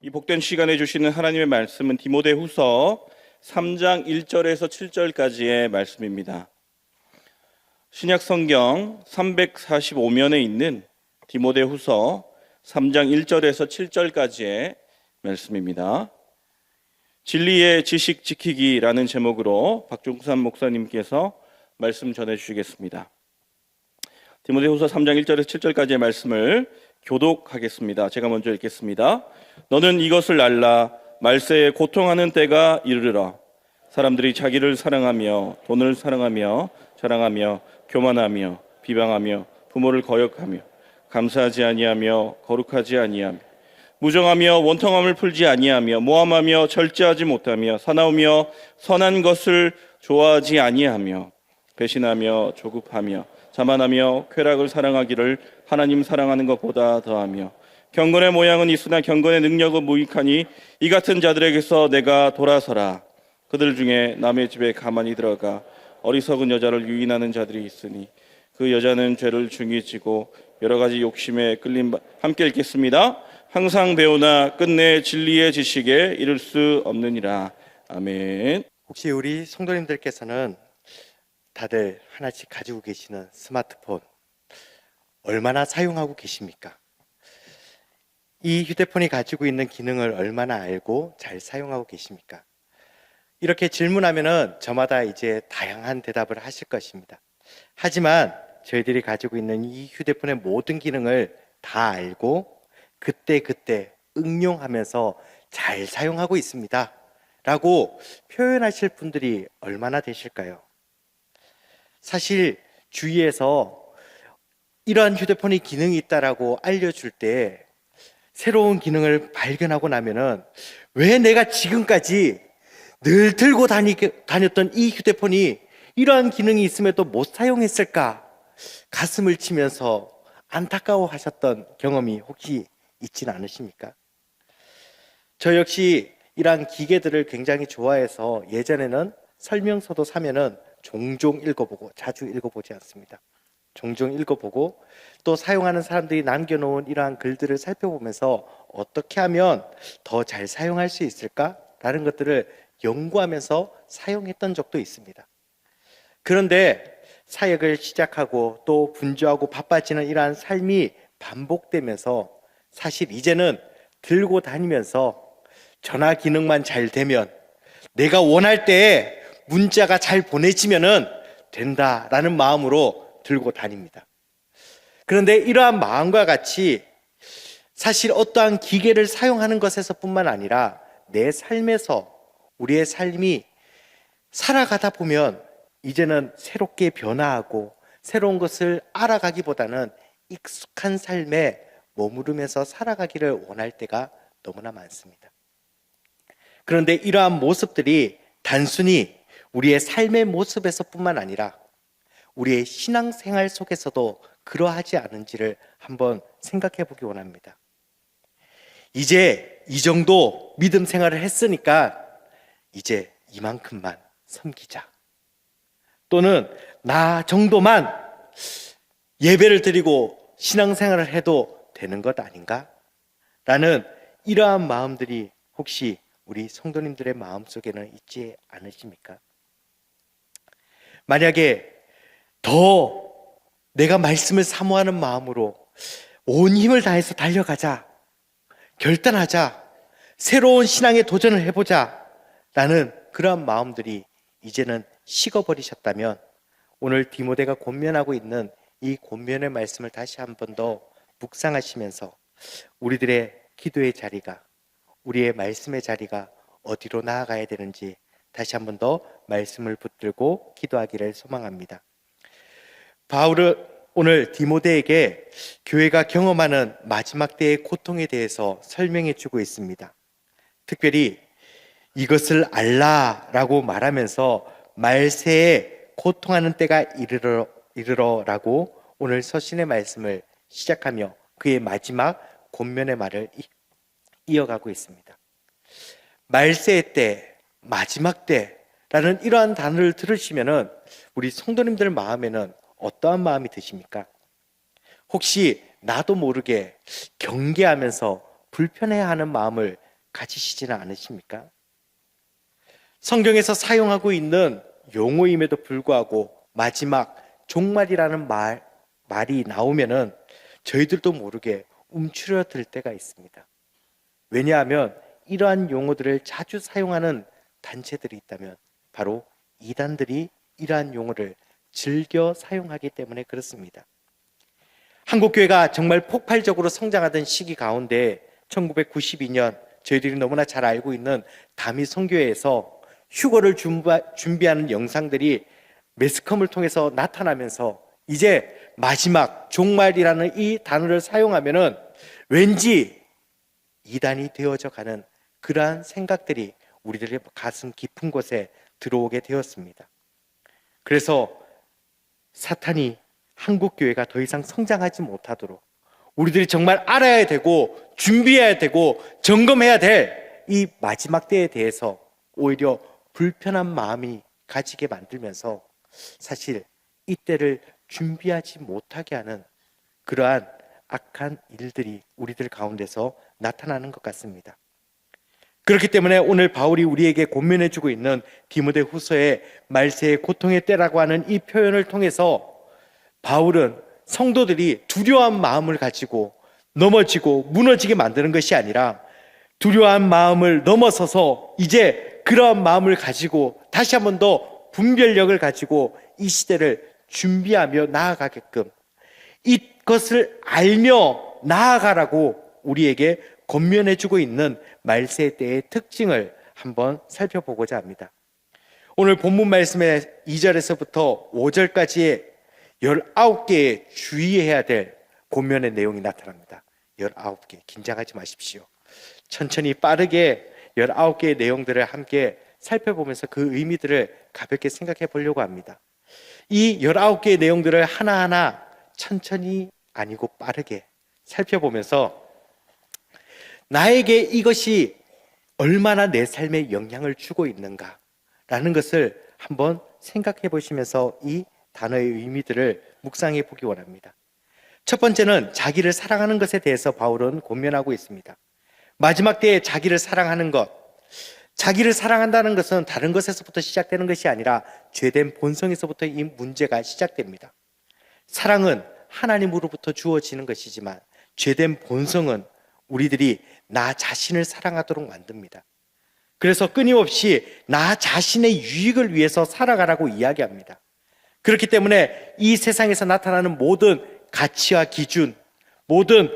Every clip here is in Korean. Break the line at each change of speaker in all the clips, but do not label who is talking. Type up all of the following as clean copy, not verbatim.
이 복된 시간에 주시는 하나님의 말씀은 디모데후서 3장 1절에서 7절까지의 말씀입니다. 신약 성경 345면에 있는 디모데후서 3장 1절에서 7절까지의 말씀입니다. 진리의 지식 지키기라는 제목으로 박종산 목사님께서 말씀 전해 주시겠습니다. 디모데후서 3장 1절에서 7절까지의 말씀을 교독하겠습니다. 제가 먼저 읽겠습니다. 너는 이것을 알라. 말세에 고통하는 때가 이르리라. 사람들이 자기를 사랑하며 돈을 사랑하며 자랑하며 교만하며 비방하며 부모를 거역하며 감사하지 아니하며 거룩하지 아니하며 무정하며 원통함을 풀지 아니하며 모함하며 절제하지 못하며 사나우며 선한 것을 좋아하지 아니하며 배신하며 조급하며 자만하며 쾌락을 사랑하기를 하나님 사랑하는 것보다 더하며 경건의 모양은 있으나 경건의 능력은 무익하니 이 같은 자들에게서 내가 돌아서라. 그들 중에 남의 집에 가만히 들어가 어리석은 여자를 유인하는 자들이 있으니 그 여자는 죄를 중히 지고 여러 가지 욕심에 끌린 바. 함께 읽겠습니다. 항상 배우나 끝내 진리의 지식에 이를 수 없느니라. 아멘.
혹시 우리 성도님들께서는 다들 하나씩 가지고 계시는 스마트폰 얼마나 사용하고 계십니까? 이 휴대폰이 가지고 있는 기능을 얼마나 알고 잘 사용하고 계십니까? 이렇게 질문하면은 저마다 이제 다양한 대답을 하실 것입니다. 하지만 저희들이 가지고 있는 이 휴대폰의 모든 기능을 다 알고 그때그때 응용하면서 잘 사용하고 있습니다 라고 표현하실 분들이 얼마나 되실까요? 사실 주위에서 이러한 휴대폰이 기능이 있다라고 알려줄 때 새로운 기능을 발견하고 나면은 왜 내가 지금까지 늘 들고 다녔던 이 휴대폰이 이러한 기능이 있음에도 못 사용했을까? 가슴을 치면서 안타까워 하셨던 경험이 혹시 있진 않으십니까? 저 역시 이러한 기계들을 굉장히 좋아해서 예전에는 설명서도 사면은 종종 읽어보고, 자주 읽어보지 않습니다. 종종 읽어보고 또 사용하는 사람들이 남겨놓은 이러한 글들을 살펴보면서 어떻게 하면 더 잘 사용할 수 있을까라는 것들을 연구하면서 사용했던 적도 있습니다. 그런데 사역을 시작하고 또 분주하고 바빠지는 이러한 삶이 반복되면서 사실 이제는 들고 다니면서 전화 기능만 잘 되면 내가 원할 때에 문자가 잘 보내지면은 된다라는 마음으로 들고 다닙니다. 그런데 이러한 마음과 같이 사실 어떠한 기계를 사용하는 것에서뿐만 아니라 내 삶에서 우리의 삶이 살아가다 보면 이제는 새롭게 변화하고 새로운 것을 알아가기보다는 익숙한 삶에 머무르면서 살아가기를 원할 때가 너무나 많습니다. 그런데 이러한 모습들이 단순히 우리의 삶의 모습에서뿐만 아니라 우리의 신앙생활 속에서도 그러하지 않은지를 한번 생각해 보기 원합니다. 이제 이 정도 믿음 생활을 했으니까 이제 이만큼만 섬기자. 또는 나 정도만 예배를 드리고 신앙생활을 해도 되는 것 아닌가? 라는 이러한 마음들이 혹시 우리 성도님들의 마음속에는 있지 않으십니까? 만약에 더 내가 말씀을 사모하는 마음으로 온 힘을 다해서 달려가자, 결단하자, 새로운 신앙에 도전을 해보자 라는 그러한 마음들이 이제는 식어버리셨다면 오늘 디모데가 권면하고 있는 이 권면의 말씀을 다시 한 번 더 묵상하시면서 우리들의 기도의 자리가, 우리의 말씀의 자리가 어디로 나아가야 되는지 다시 한 번 더 말씀을 붙들고 기도하기를 소망합니다. 바울은 오늘 디모데에게 교회가 경험하는 마지막 때의 고통에 대해서 설명해 주고 있습니다. 특별히 이것을 알라라고 말하면서 말세에 고통하는 때가 이르러라고 오늘 서신의 말씀을 시작하며 그의 마지막 권면의 말을 이어가고 있습니다. 말세의 때, 마지막 때라는 이러한 단어를 들으시면은 우리 성도님들 마음에는 어떠한 마음이 드십니까? 혹시 나도 모르게 경계하면서 불편해하는 마음을 가지시지는 않으십니까? 성경에서 사용하고 있는 용어임에도 불구하고 마지막 종말이라는 말이 나오면은 저희들도 모르게 움츠러들 때가 있습니다. 왜냐하면 이러한 용어들을 자주 사용하는 단체들이 있다면 바로 이단들이 이러한 용어를 즐겨 사용하기 때문에 그렇습니다. 한국교회가 정말 폭발적으로 성장하던 시기 가운데 1992년 저희들이 너무나 잘 알고 있는 다미 선교회에서 휴거를 준비하는 영상들이 매스컴을 통해서 나타나면서 이제 마지막 종말이라는 이 단어를 사용하면은 왠지 이단이 되어져 가는 그러한 생각들이 우리들의 가슴 깊은 곳에 들어오게 되었습니다. 그래서 사탄이 한국교회가 더 이상 성장하지 못하도록 우리들이 정말 알아야 되고 준비해야 되고 점검해야 될 이 마지막 때에 대해서 오히려 불편한 마음이 가지게 만들면서 사실 이때를 준비하지 못하게 하는 그러한 악한 일들이 우리들 가운데서 나타나는 것 같습니다. 그렇기 때문에 오늘 바울이 우리에게 권면해주고 있는 디모데후서의 말세의 고통의 때라고 하는 이 표현을 통해서 바울은 성도들이 두려워한 마음을 가지고 넘어지고 무너지게 만드는 것이 아니라 두려워한 마음을 넘어서서 이제 그러한 마음을 가지고 다시 한 번 더 분별력을 가지고 이 시대를 준비하며 나아가게끔 이것을 알며 나아가라고 우리에게 권면해주고 있는 말세 때의 특징을 한번 살펴보고자 합니다. 오늘 본문 말씀의 2절에서부터 5절까지의 19개의 주의해야 될 권면의 내용이 나타납니다. 19개, 긴장하지 마십시오. 천천히 빠르게 19개의 내용들을 함께 살펴보면서 그 의미들을 가볍게 생각해 보려고 합니다. 이 19개의 내용들을 하나하나 천천히 아니고 빠르게 살펴보면서 나에게 이것이 얼마나 내 삶에 영향을 주고 있는가라는 것을 한번 생각해 보시면서 이 단어의 의미들을 묵상해 보기 원합니다. 첫 번째는 자기를 사랑하는 것에 대해서 바울은 권면하고 있습니다. 마지막 때에 자기를 사랑하는 것, 자기를 사랑한다는 것은 다른 것에서부터 시작되는 것이 아니라 죄된 본성에서부터 이 문제가 시작됩니다. 사랑은 하나님으로부터 주어지는 것이지만 죄된 본성은 우리들이 나 자신을 사랑하도록 만듭니다. 그래서 끊임없이 나 자신의 유익을 위해서 살아가라고 이야기합니다. 그렇기 때문에 이 세상에서 나타나는 모든 가치와 기준, 모든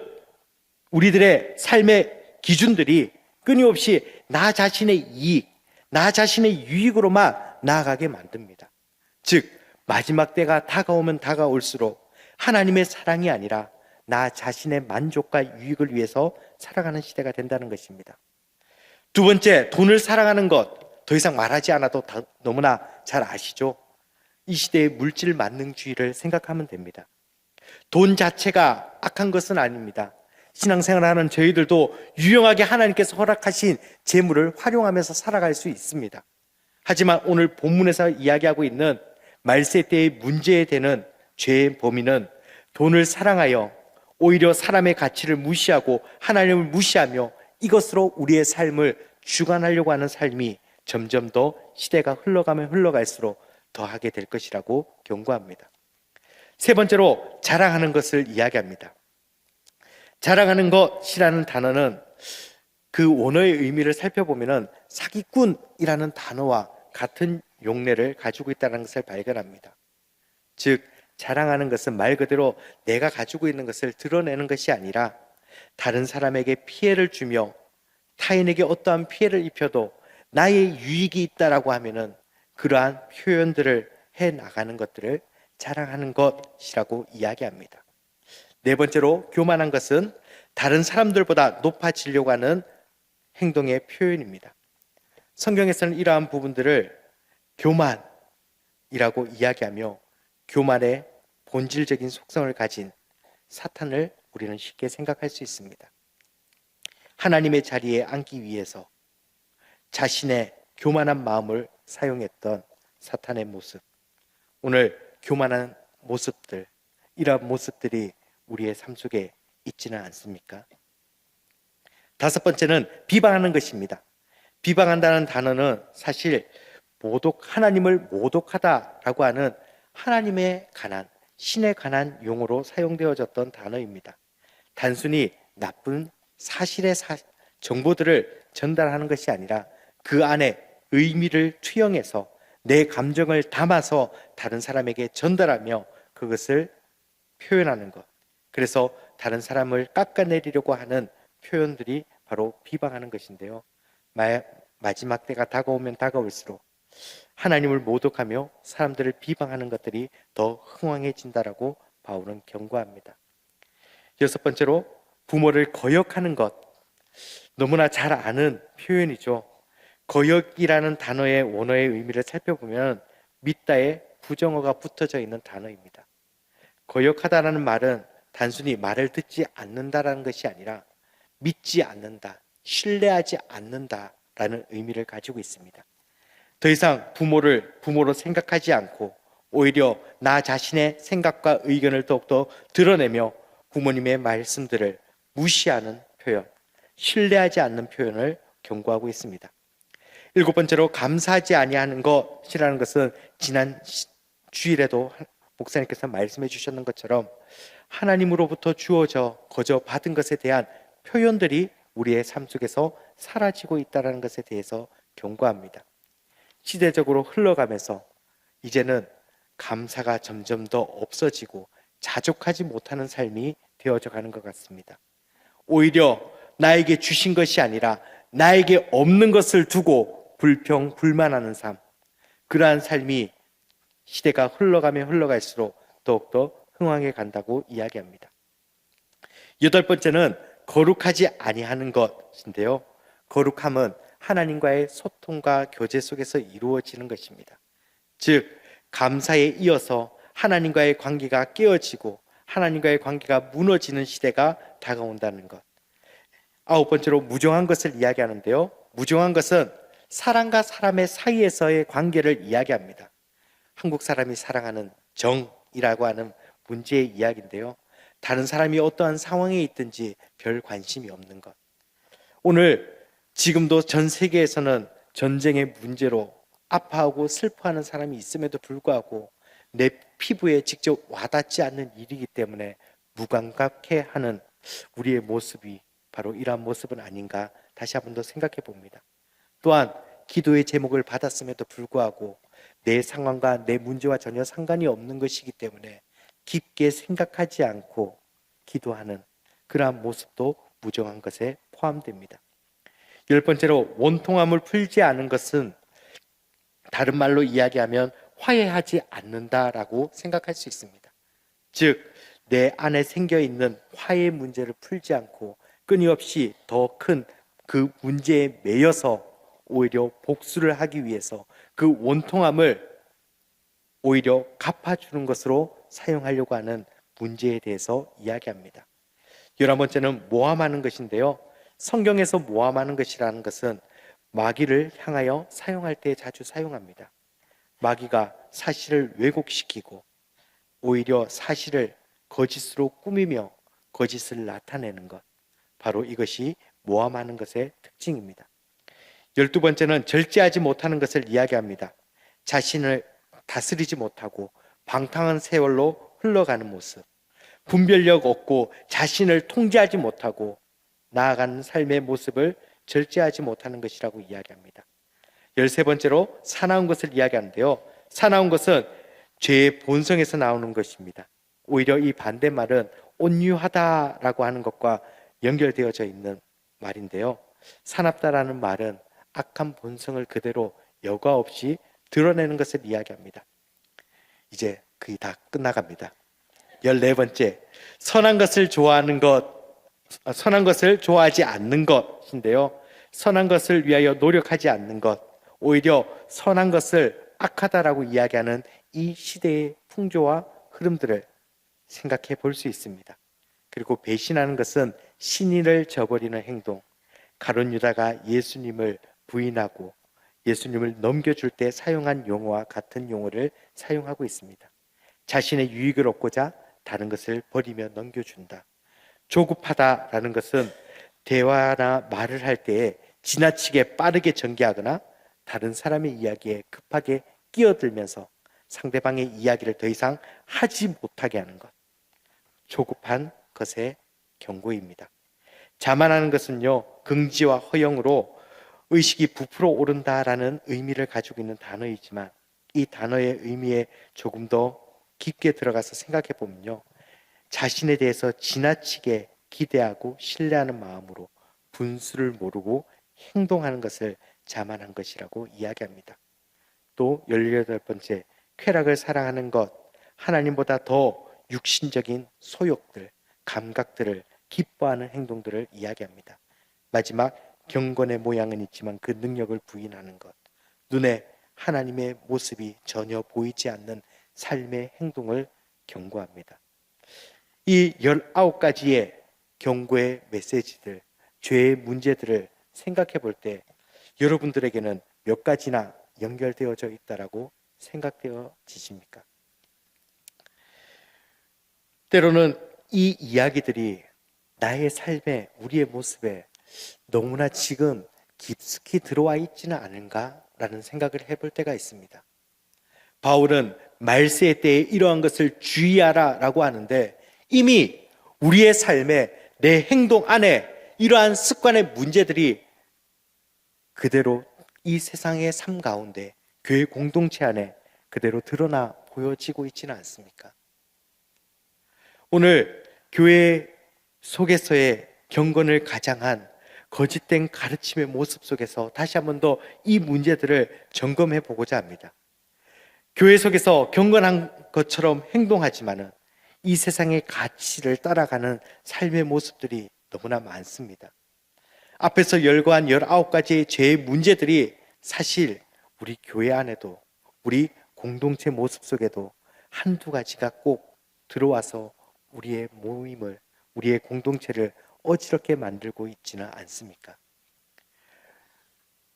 우리들의 삶의 기준들이 끊임없이 나 자신의 이익, 나 자신의 유익으로만 나아가게 만듭니다. 즉 마지막 때가 다가오면 다가올수록 하나님의 사랑이 아니라 나 자신의 만족과 유익을 위해서 살아가는 시대가 된다는 것입니다. 두 번째, 돈을 사랑하는 것, 더 이상 말하지 않아도 너무나 잘 아시죠? 이 시대의 물질 만능주의를 생각하면 됩니다. 돈 자체가 악한 것은 아닙니다. 신앙생활하는 저희들도 유용하게 하나님께서 허락하신 재물을 활용하면서 살아갈 수 있습니다. 하지만 오늘 본문에서 이야기하고 있는 말세 때의 문제에 되는 죄의 범위는 돈을 사랑하여 오히려 사람의 가치를 무시하고 하나님을 무시하며 이것으로 우리의 삶을 주관하려고 하는 삶이 점점 더 시대가 흘러가면 흘러갈수록 더하게 될 것이라고 경고합니다. 세 번째로 자랑하는 것을 이야기합니다. 자랑하는 것이라는 단어는 그 원어의 의미를 살펴보면 사기꾼이라는 단어와 같은 용례를 가지고 있다는 것을 발견합니다. 즉 자랑하는 것은 말 그대로 내가 가지고 있는 것을 드러내는 것이 아니라 다른 사람에게 피해를 주며 타인에게 어떠한 피해를 입혀도 나의 유익이 있다라고 하면은 그러한 표현들을 해 나가는 것들을 자랑하는 것이라고 이야기합니다. 네 번째로 교만한 것은 다른 사람들보다 높아지려고 하는 행동의 표현입니다. 성경에서는 이러한 부분들을 교만이라고 이야기하며 교만의 본질적인 속성을 가진 사탄을 우리는 쉽게 생각할 수 있습니다. 하나님의 자리에 앉기 위해서 자신의 교만한 마음을 사용했던 사탄의 모습, 오늘 교만한 모습들, 이러한 모습들이 우리의 삶 속에 있지는 않습니까? 다섯 번째는 비방하는 것입니다. 비방한다는 단어는 사실 하나님을 모독하다라고 하는 하나님에 관한, 신에 관한 용어로 사용되어졌던 단어입니다. 단순히 나쁜 사실의 정보들을 전달하는 것이 아니라 그 안에 의미를 투영해서 내 감정을 담아서 다른 사람에게 전달하며 그것을 표현하는 것. 그래서 다른 사람을 깎아내리려고 하는 표현들이 바로 비방하는 것인데요. 마지막 때가 다가오면 다가올수록 하나님을 모독하며 사람들을 비방하는 것들이 더 흥왕해진다라고 바울은 경고합니다. 여섯 번째로 부모를 거역하는 것. 너무나 잘 아는 표현이죠. 거역이라는 단어의 원어의 의미를 살펴보면 믿다에 부정어가 붙어져 있는 단어입니다. 거역하다라는 말은 단순히 말을 듣지 않는다라는 것이 아니라 믿지 않는다, 신뢰하지 않는다라는 의미를 가지고 있습니다. 더 이상 부모로 생각하지 않고 오히려 나 자신의 생각과 의견을 더욱더 드러내며 부모님의 말씀들을 무시하는 표현, 신뢰하지 않는 표현을 경고하고 있습니다. 일곱 번째로 감사하지 아니하는 것이라는 것은 지난 주일에도 목사님께서 말씀해 주셨는 것처럼 하나님으로부터 주어져 거저 받은 것에 대한 표현들이 우리의 삶 속에서 사라지고 있다는 것에 대해서 경고합니다. 시대적으로 흘러가면서 이제는 감사가 점점 더 없어지고 자족하지 못하는 삶이 되어져 가는 것 같습니다. 오히려 나에게 주신 것이 아니라 나에게 없는 것을 두고 불평불만하는 삶, 그러한 삶이 시대가 흘러가면 흘러갈수록 더욱더 흥황해 간다고 이야기합니다. 여덟 번째는 거룩하지 아니하는 것인데요. 거룩함은 하나님과의 소통과 교제 속에서 이루어지는 것입니다. 즉 감사에 이어서 하나님과의 관계가 깨어지고 하나님과의 관계가 무너지는 시대가 다가온다는 것. 아홉 번째로 무정한 것을 이야기하는데요. 무정한 것은 사람과 사람의 사이에서의 관계를 이야기합니다. 한국 사람이 사랑하는 정이라고 하는 문제의 이야기인데요. 다른 사람이 어떠한 상황에 있든지 별 관심이 없는 것. 오늘 지금도 전 세계에서는 전쟁의 문제로 아파하고 슬퍼하는 사람이 있음에도 불구하고 내 피부에 직접 와닿지 않는 일이기 때문에 무감각해 하는 우리의 모습이 바로 이러한 모습은 아닌가 다시 한번 더 생각해 봅니다. 또한 기도의 제목을 받았음에도 불구하고 내 상황과 내 문제와 전혀 상관이 없는 것이기 때문에 깊게 생각하지 않고 기도하는 그러한 모습도 무정한 것에 포함됩니다. 열 번째로 원통함을 풀지 않은 것은 다른 말로 이야기하면 화해하지 않는다라고 생각할 수 있습니다. 즉, 내 안에 생겨있는 화해 문제를 풀지 않고 끊임없이 더 큰 그 문제에 매여서 오히려 복수를 하기 위해서 그 원통함을 오히려 갚아주는 것으로 사용하려고 하는 문제에 대해서 이야기합니다. 11번째는 모함하는 것인데요. 성경에서 모함하는 것이라는 것은 마귀를 향하여 사용할 때 자주 사용합니다. 마귀가 사실을 왜곡시키고 오히려 사실을 거짓으로 꾸미며 거짓을 나타내는 것. 바로 이것이 모함하는 것의 특징입니다. 12번째는 절제하지 못하는 것을 이야기합니다. 자신을 다스리지 못하고 방탕한 세월로 흘러가는 모습, 분별력 없고 자신을 통제하지 못하고 나아가는 삶의 모습을 절제하지 못하는 것이라고 이야기합니다. 13번째로 사나운 것을 이야기하는데요. 사나운 것은 죄의 본성에서 나오는 것입니다. 오히려 이 반대말은 온유하다라고 하는 것과 연결되어져 있는 말인데요. 사납다라는 말은 악한 본성을 그대로 여과 없이 드러내는 것을 이야기합니다. 이제 거의 다 끝나갑니다. 14번째, 선한 것을 좋아하지 않는 것인데요. 선한 것을 위하여 노력하지 않는 것, 오히려 선한 것을 악하다라고 이야기하는 이 시대의 풍조와 흐름들을 생각해 볼 수 있습니다. 그리고 배신하는 것은 신의를 저버리는 행동, 가룟 유다가 예수님을 부인하고 예수님을 넘겨줄 때 사용한 용어와 같은 용어를 사용하고 있습니다. 자신의 유익을 얻고자 다른 것을 버리며 넘겨준다. 조급하다라는 것은 대화나 말을 할 때에 지나치게 빠르게 전개하거나 다른 사람의 이야기에 급하게 끼어들면서 상대방의 이야기를 더 이상 하지 못하게 하는 것. 조급한 것의 경고입니다. 자만하는 것은요, 긍지와 허영으로 의식이 부풀어 오른다라는 의미를 가지고 있는 단어이지만 이 단어의 의미에 조금 더 깊게 들어가서 생각해 보면요, 자신에 대해서 지나치게 기대하고 신뢰하는 마음으로 분수를 모르고 행동하는 것을 자만한 것이라고 이야기합니다. 또 18번째, 쾌락을 사랑하는 것, 하나님보다 더 육신적인 소욕들, 감각들을 기뻐하는 행동들을 이야기합니다. 마지막, 경건의 모양은 있지만 그 능력을 부인하는 것, 눈에 하나님의 모습이 전혀 보이지 않는 삶의 행동을 경고합니다. 이 19가지의 경고의 메시지들, 죄의 문제들을 생각해 볼 때 여러분들에게는 몇 가지나 연결되어져 있다라고 생각되어지십니까? 때로는 이 이야기들이 나의 삶에, 우리의 모습에 너무나 지금 깊숙이 들어와 있지는 않은가라는 생각을 해볼 때가 있습니다. 바울은 말세의 때에 이러한 것을 주의하라 라고 하는데 이미 우리의 삶에, 내 행동 안에 이러한 습관의 문제들이 그대로 이 세상의 삶 가운데, 교회 공동체 안에 그대로 드러나 보여지고 있지는 않습니까? 오늘 교회 속에서의 경건을 가장한 거짓된 가르침의 모습 속에서 다시 한 번 더 이 문제들을 점검해 보고자 합니다. 교회 속에서 경건한 것처럼 행동하지만은 이 세상의 가치를 따라가는 삶의 모습들이 너무나 많습니다. 앞에서 열거한 19가지의 죄의 문제들이 사실 우리 교회 안에도, 우리 공동체 모습 속에도 한두 가지가 꼭 들어와서 우리의 모임을, 우리의 공동체를 어지럽게 만들고 있지는 않습니까?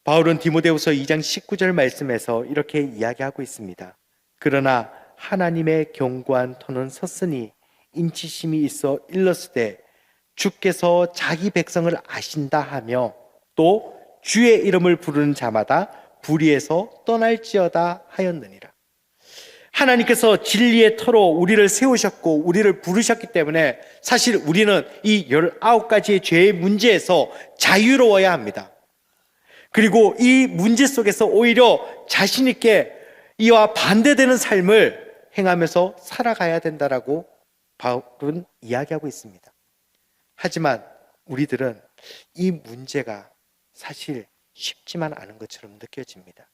바울은 디모데후서 2장 19절 말씀에서 이렇게 이야기하고 있습니다. 그러나 하나님의 견고한 터는 섰으니 인치심이 있어 일렀으되 주께서 자기 백성을 아신다 하며 또 주의 이름을 부르는 자마다 불의에서 떠날지어다 하였느니라. 하나님께서 진리의 터로 우리를 세우셨고 우리를 부르셨기 때문에 사실 우리는 이 19가지의 죄의 문제에서 자유로워야 합니다. 그리고 이 문제 속에서 오히려 자신 있게 이와 반대되는 삶을 행하면서 살아가야 된다라고 바울은 이야기하고 있습니다. 하지만 우리들은 이 문제가 사실 쉽지만 않은 것처럼 느껴집니다.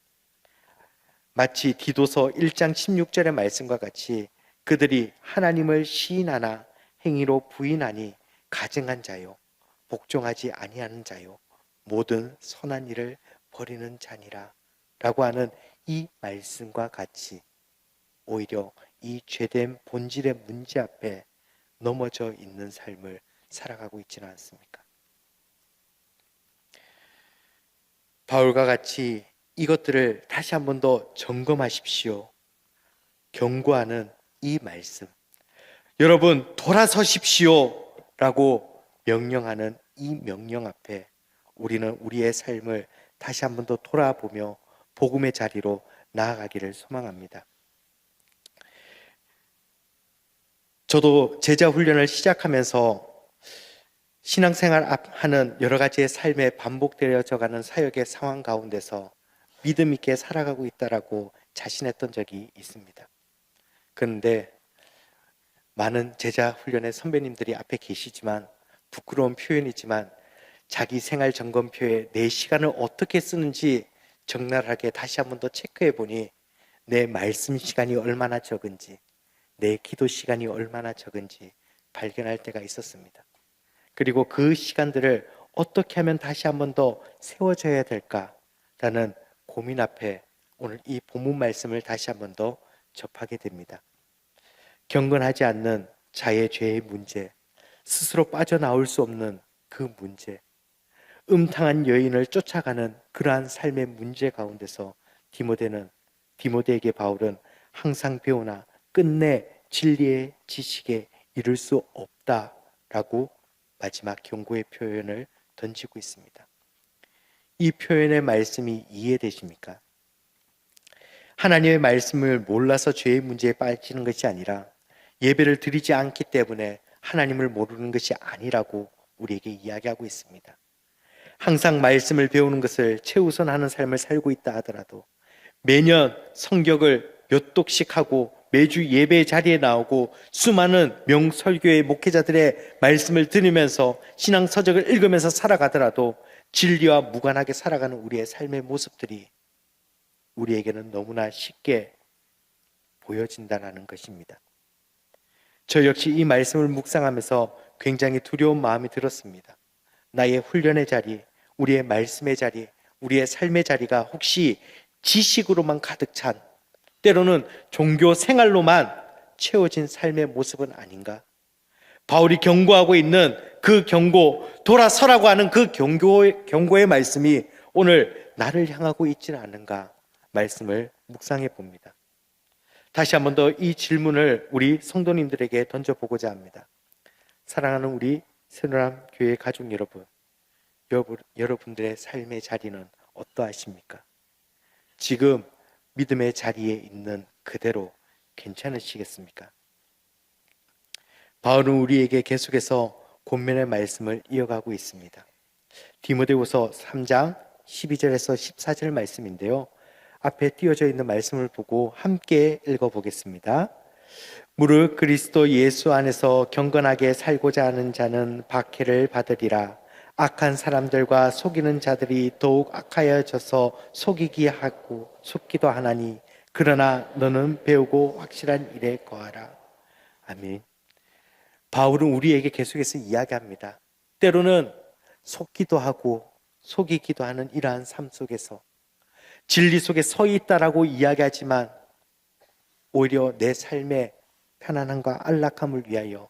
마치 디도서 1장 16절의 말씀과 같이 그들이 하나님을 시인하나 행위로 부인하니 가증한 자요 복종하지 아니하는 자요 모든 선한 일을 버리는 자니라 라고 하는 이 말씀과 같이 오히려 이 죄된 본질의 문제 앞에 넘어져 있는 삶을 살아가고 있지는 않습니까? 바울과 같이 이것들을 다시 한 번 더 점검하십시오. 경고하는 이 말씀. 여러분, 돌아서십시오. 라고 명령하는 이 명령 앞에 우리는 우리의 삶을 다시 한 번 더 돌아보며 복음의 자리로 나아가기를 소망합니다. 저도 제자 훈련을 시작하면서 신앙생활 하는 여러 가지의 삶에 반복되어져 가는 사역의 상황 가운데서 믿음 있게 살아가고 있다라고 자신했던 적이 있습니다. 그런데 많은 제자 훈련의 선배님들이 앞에 계시지만 부끄러운 표현이지만 자기 생활 점검표에 내 시간을 어떻게 쓰는지 적나라하게 다시 한 번 더 체크해 보니 내 말씀 시간이 얼마나 적은지, 내 기도 시간이 얼마나 적은지 발견할 때가 있었습니다. 그리고 그 시간들을 어떻게 하면 다시 한 번 더 세워져야 될까라는 고민 앞에 오늘 이 본문 말씀을 다시 한 번 더 접하게 됩니다. 경건하지 않는 자의 죄의 문제, 스스로 빠져나올 수 없는 그 문제, 음탕한 여인을 쫓아가는 그러한 삶의 문제 가운데서 디모데에게 바울은 항상 배우나 끝내 진리의 지식에 이를 수 없다라고 마지막 경고의 표현을 던지고 있습니다. 이 표현의 말씀이 이해되십니까? 하나님의 말씀을 몰라서 죄의 문제에 빠지는 것이 아니라 예배를 드리지 않기 때문에 하나님을 모르는 것이 아니라고 우리에게 이야기하고 있습니다. 항상 말씀을 배우는 것을 최우선하는 삶을 살고 있다 하더라도 매년 성경을 몇 독씩 하고 매주 예배 자리에 나오고 수많은 명설교의 목회자들의 말씀을 들으면서 신앙 서적을 읽으면서 살아가더라도 진리와 무관하게 살아가는 우리의 삶의 모습들이 우리에게는 너무나 쉽게 보여진다는 것입니다. 저 역시 이 말씀을 묵상하면서 굉장히 두려운 마음이 들었습니다. 나의 훈련의 자리, 우리의 말씀의 자리, 우리의 삶의 자리가 혹시 지식으로만 가득 찬, 때로는 종교 생활로만 채워진 삶의 모습은 아닌가? 바울이 경고하고 있는 그 경고, 돌아서라고 하는 그 경고의 말씀이 오늘 나를 향하고 있지는 않은가? 말씀을 묵상해 봅니다. 다시 한 번 더 이 질문을 우리 성도님들에게 던져보고자 합니다. 사랑하는 우리 새로람 교회 가족 여러분, 여러분들의 삶의 자리는 어떠하십니까? 지금 믿음의 자리에 있는 그대로 괜찮으시겠습니까? 바울은 우리에게 계속해서 권면의 말씀을 이어가고 있습니다. 디모데후서 3장 12절에서 14절 말씀인데요. 앞에 띄어져 있는 말씀을 보고 함께 읽어보겠습니다. 무릇 그리스도 예수 안에서 경건하게 살고자 하는 자는 박해를 받으리라. 악한 사람들과 속이는 자들이 더욱 악하여져서 속기도 하나니 그러나 너는 배우고 확실한 일에 거하라. 아멘. 바울은 우리에게 계속해서 이야기합니다. 때로는 속기도 하고 속이기도 하는 이러한 삶 속에서 진리 속에 서 있다라고 이야기하지만 오히려 내 삶의 편안함과 안락함을 위하여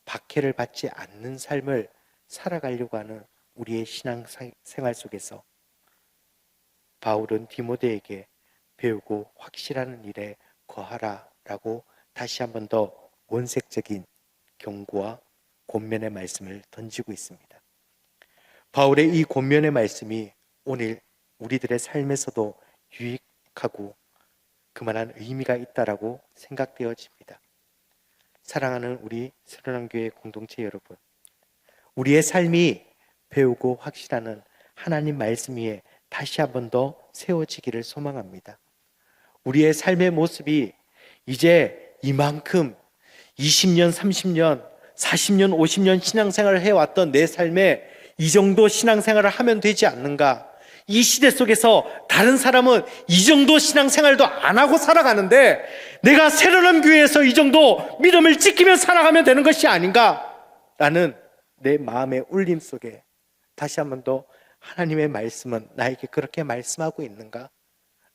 박해를 받지 않는 삶을 살아가려고 하는 우리의 신앙 생활 속에서 바울은 디모데에게 배우고 확실하는 일에 거하라라고 다시 한 번 더 원색적인 경고와 권면의 말씀을 던지고 있습니다. 바울의 이 권면의 말씀이 오늘 우리들의 삶에서도 유익하고 그만한 의미가 있다라고 생각되어집니다. 사랑하는 우리 새로남교회 공동체 여러분, 우리의 삶이 배우고 확실하는 하나님 말씀 위에 다시 한 번 더 세워지기를 소망합니다. 우리의 삶의 모습이 이제 이만큼 20년, 30년, 40년, 50년 신앙생활을 해왔던 내 삶에 이 정도 신앙생활을 하면 되지 않는가? 이 시대 속에서 다른 사람은 이 정도 신앙생활도 안 하고 살아가는데 내가 새로운 교회에서 이 정도 믿음을 지키며 살아가면 되는 것이 아닌가? 라는 내 마음의 울림 속에 다시 한 번 더 하나님의 말씀은 나에게 그렇게 말씀하고 있는가?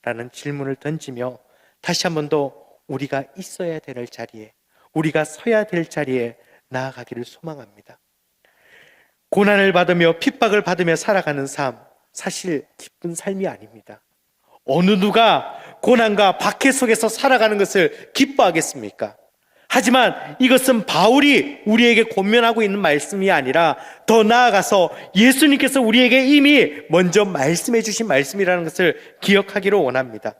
라는 질문을 던지며 다시 한 번 더 우리가 있어야 될 자리에, 우리가 서야 될 자리에 나아가기를 소망합니다. 고난을 받으며 핍박을 받으며 살아가는 삶, 사실 기쁜 삶이 아닙니다. 어느 누가 고난과 박해 속에서 살아가는 것을 기뻐하겠습니까? 하지만 이것은 바울이 우리에게 권면하고 있는 말씀이 아니라 더 나아가서 예수님께서 우리에게 이미 먼저 말씀해 주신 말씀이라는 것을 기억하기를 원합니다.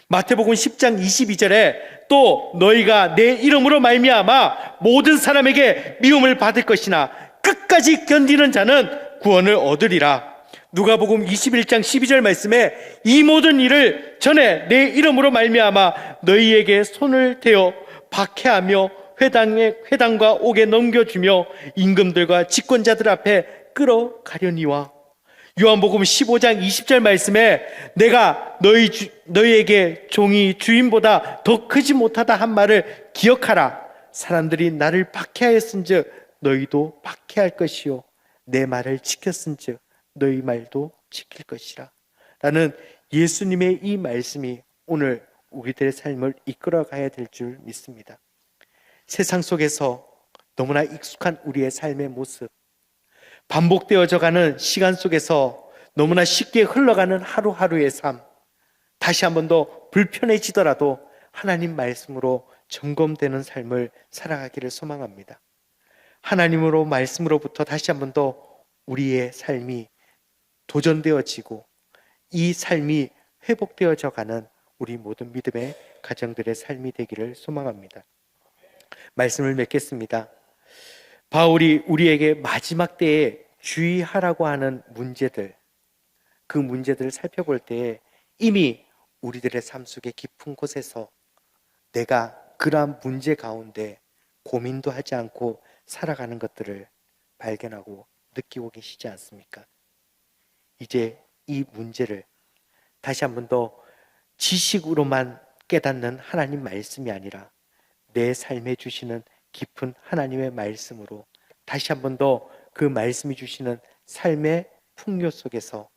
마태복음 10장 22절에 또 너희가 내 이름으로 말미암아 모든 사람에게 미움을 받을 것이나 끝까지 견디는 자는 구원을 얻으리라. 누가복음 21장 12절 말씀에 이 모든 일을 전에 내 이름으로 말미암아 너희에게 손을 대어 박해하며 회당과 옥에 넘겨주며 임금들과 집권자들 앞에 끌어가려니와. 요한복음 15장 20절 말씀에 내가 너희에게 종이 주인보다 더 크지 못하다 한 말을 기억하라. 사람들이 나를 박해하였은즉 너희도 박해할 것이요 내 말을 지켰은즉 너희 말도 지킬 것이라. 라는 예수님의 이 말씀이 오늘 우리들의 삶을 이끌어가야 될 줄 믿습니다. 세상 속에서 너무나 익숙한 우리의 삶의 모습, 반복되어져가는 시간 속에서 너무나 쉽게 흘러가는 하루하루의 삶, 다시 한 번 더 불편해지더라도 하나님 말씀으로 점검되는 삶을 살아가기를 소망합니다. 하나님으로 말씀으로부터 다시 한 번 더 우리의 삶이 도전되어지고 이 삶이 회복되어져 가는 우리 모든 믿음의 가정들의 삶이 되기를 소망합니다. 말씀을 맺겠습니다. 바울이 우리에게 마지막 때에 주의하라고 하는 문제들, 그 문제들을 살펴볼 때에 이미 우리들의 삶 속의 깊은 곳에서 내가 그러한 문제 가운데 고민도 하지 않고 살아가는 것들을 발견하고 느끼고 계시지 않습니까? 이제 이 문제를 다시 한 번 더 지식으로만 깨닫는 하나님 말씀이 아니라 내 삶에 주시는 깊은 하나님의 말씀으로 다시 한 번 더 그 말씀이 주시는 삶의 풍요 속에서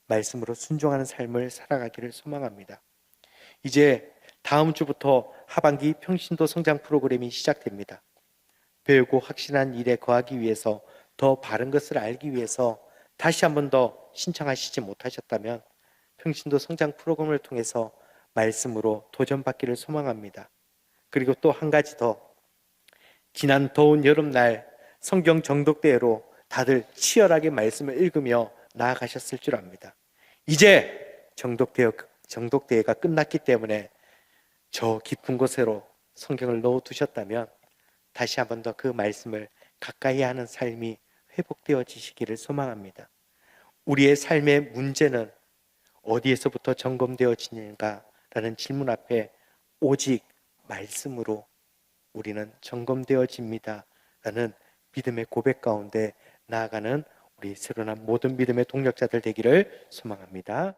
말씀으로 순종하는 삶을 살아가기를 소망합니다. 이제 다음 주부터 하반기 평신도 성장 프로그램이 시작됩니다. 배우고 확신한 일에 거하기 위해서 더 바른 것을 알기 위해서 다시 한 번 더 신청하시지 못하셨다면 평신도 성장 프로그램을 통해서 말씀으로 도전받기를 소망합니다. 그리고 또 한 가지 더, 지난 더운 여름날 성경 정독대회로 다들 치열하게 말씀을 읽으며 나아가셨을 줄 압니다. 이제 정독대회가 끝났기 때문에 저 깊은 곳으로 성경을 넣어두셨다면 다시 한 번 더 그 말씀을 가까이 하는 삶이 회복되어지시기를 소망합니다. 우리의 삶의 문제는 어디에서부터 점검되어지는가라는 질문 앞에 오직 말씀으로 우리는 점검되어집니다 라는 믿음의 고백 가운데 나아가는 우리 새로운 모든 믿음의 동력자들 되기를 소망합니다.